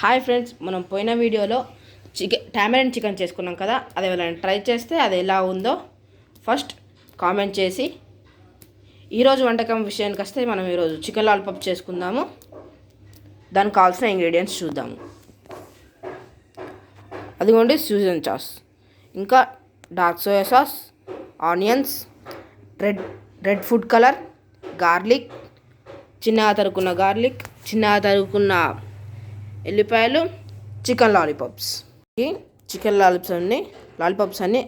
Hi friends, మనం పోయిన వీడియోలో టామరిన్ చికెన్ చేసుకున్నాం కదా. అది ఎవరైనా ట్రై చేస్తే అది ఎలా ఉందో ఫస్ట్ కామెంట్ చేసి, ఈరోజు వంటకం విషయానికి వస్తే మనం ఈరోజు చికెన్ లాలీపాప్ చేసుకుందాము. దానికి కావాల్సిన ఇంగ్రీడియంట్స్ చూద్దాము. అదిగోండి సీజన్ సాస్, ఇంకా dark soya sauce, onions, red food colour, garlic, చిన్నగా తరుక్కున్న గార్లిక్, చిన్నగా తరుక్కున్న ఎల్లిపాయలు, చికెన్ లాలీపాప్స్. ఈ చికెన్ లాలీపాప్స్ అన్నీ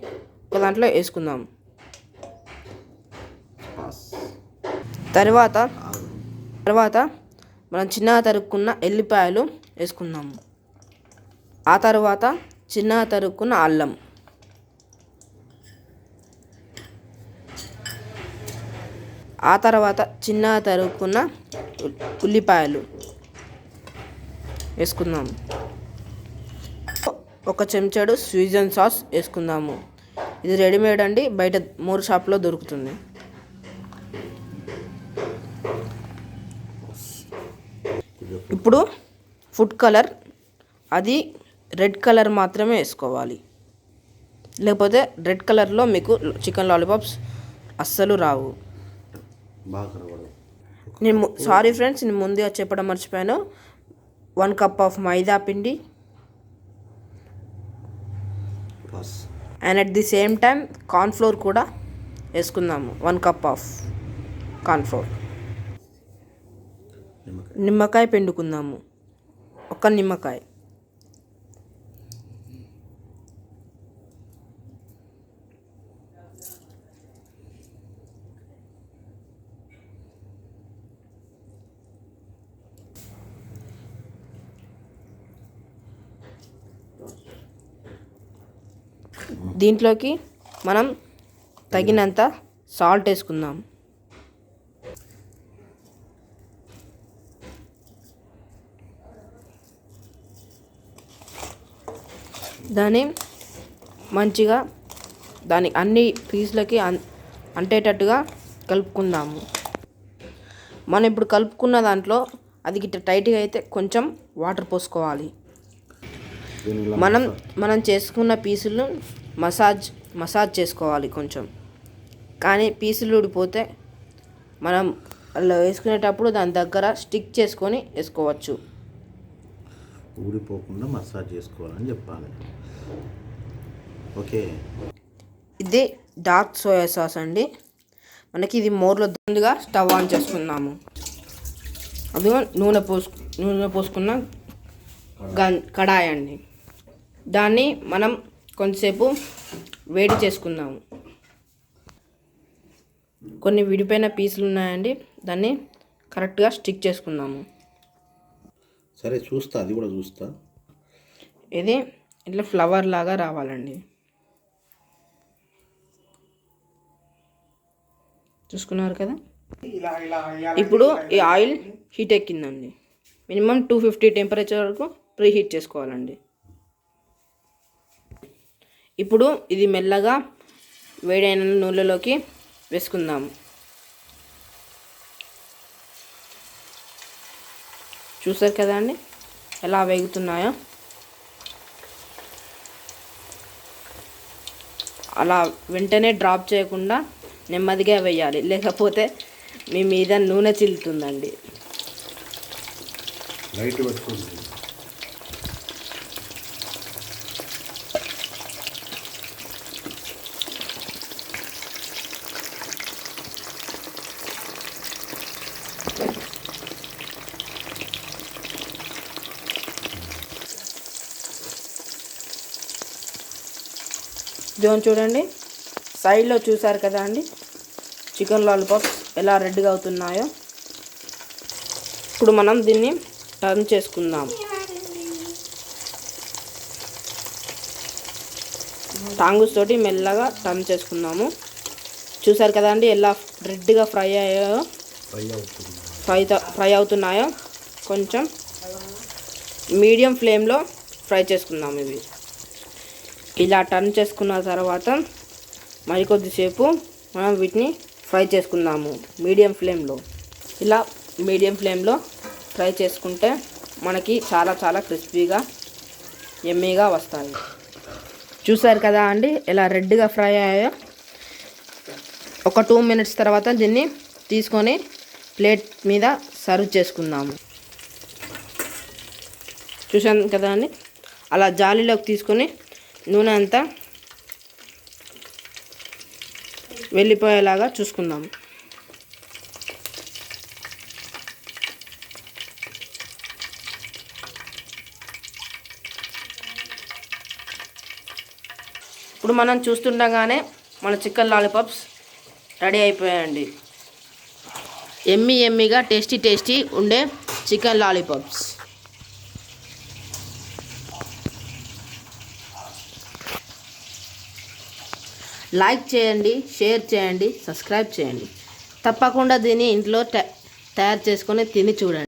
ఒక దాంట్లో వేసుకుందాం. తర్వాత మనం చిన్నగా తరుక్కున్న ఎల్లిపాయలు వేసుకుందాము. ఆ తర్వాత చిన్నగా తరుక్కున్న అల్లం, ఆ తర్వాత చిన్నగా తరుక్కున్న ఉల్లిపాయలు వేసుకుందాము. ఒక చెంచాడు సీజన్ సాస్ వేసుకుందాము. ఇది రెడీమేడ్ అండి, బయట మోర్ షాప్లో దొరుకుతుంది. ఇప్పుడు ఫుడ్ కలర్, అది రెడ్ కలర్ మాత్రమే వేసుకోవాలి, లేకపోతే రెడ్ కలర్లో మీకు చికెన్ లాలీపాప్స్ అస్సలు రావు. సారీ ఫ్రెండ్స్, నేను ముందుగా చెప్పడం మర్చిపోయాను. 1 కప్ ఆఫ్ మైదా పిండి and at the same time cornflour కూడా వేసుకుందాము. 1 కప్ ఆఫ్ కార్న్ఫ్లోర్. నిమ్మకాయ పిండుకుందాము, ఒక నిమ్మకాయ. దీంట్లోకి మనం తగినంత సాల్ట్ వేసుకుందాం. దాన్ని మంచిగా అన్ని పీసులకి అంటేటట్టుగా కలుపుకుందాము. మనం ఇప్పుడు కలుపుకున్న దాంట్లో అది గిట్ట టైట్గా అయితే కొంచెం వాటర్ పోసుకోవాలి. మనం చేసుకున్న పీసులు మసాజ్ చేసుకోవాలి కొంచెం. కానీ పీసులు ఊడిపోతే మనం అలా వేసుకునేటప్పుడు దాని దగ్గర స్టిక్ చేసుకొని వేసుకోవచ్చు. ఊడిపోకుండా మసాజ్ చేసుకోవాలని చెప్పాలి. ఓకే, ఇది డార్క్ సోయా సాస్ అండి. మనకి ఇది మోర్లో ముందుగా స్టవ్ ఆన్ చేసుకుందాము. అది నూనె పోసుకున్న కడాయి అండి. దాన్ని మనం కొంతసేపు వేడి చేసుకుందాము. కొన్ని విడిపోయిన పీసులు ఉన్నాయండి, దాన్ని కరెక్ట్గా స్టిక్ చేసుకుందాము. సరే, చూస్తా, అది కూడా చూస్తా. ఇది ఇట్లా ఫ్లవర్ లాగా రావాలండి. చూసుకున్నారు కదా. ఇప్పుడు ఈ ఆయిల్ హీట్ ఎక్కిందండి. మినిమం 250 టెంపరేచర్ వరకు ప్రీ హీట్ చేసుకోవాలండి. ఇప్పుడు ఇది మెల్లగా వేడైన నూనెలోకి వేసుకుందాము. చూసారు కదా అండి ఎలా వేగుతున్నాయో. అలా వెంటనే డ్రాప్ చేయకుండా నెమ్మదిగా వేయాలి, లేకపోతే మీ మీద నూనె చిల్లుతుందండి. లైట్ పట్టుకోండి. జోన్ చూడండి, సైడ్లో చూసారు కదా అండి చికెన్ లాలీపాప్స్ ఎలా రెడ్గా అవుతున్నాయో. ఇప్పుడు మనం దీన్ని టర్న్ చేసుకుందాం. టాంగుస్ తోటి మెల్లగా టర్న్ చేసుకుందాము. చూసారు కదా అండి ఎలా రెడ్గా ఫ్రై అవుతున్నాయో. కొంచెం మీడియం ఫ్లేమ్లో ఫ్రై చేసుకుందాం. ఇవి ఇలా టర్న్ చేసుకున్న తర్వాత మరికొద్దిసేపు మనం వీటిని ఫ్రై చేసుకుందాము మీడియం ఫ్లేమ్లో. ఇలా మీడియం ఫ్లేమ్లో ఫ్రై చేసుకుంటే మనకి చాలా చాలా క్రిస్పీగా ఎమ్మీగా వస్తాయి. చూసారు కదా అండి ఎలా రెడ్గా ఫ్రై అయ్యాయో. ఒక 2 మినిట్స్ తర్వాత దీన్ని తీసుకొని ప్లేట్ మీద సర్వ్ చేసుకుందాము. చూసాను కదా అండి, అలా జాలీలోకి తీసుకొని నూనె అంతా వెళ్ళిపోయేలాగా చూసుకుందాము. ఇప్పుడు మనం చూస్తుండగానే మన చికెన్ లాలీపాప్స్ రెడీ అయిపోయాయండి. ఎమ్మీగా టేస్టీ ఉండే చికెన్ లాలీపాప్స్. లైక్ చేయండి, షేర్ చేయండి, సబ్స్క్రైబ్ చేయండి. తప్పకుండా దీన్ని ఇంట్లో తయారు చేసుకొని తిని చూడండి.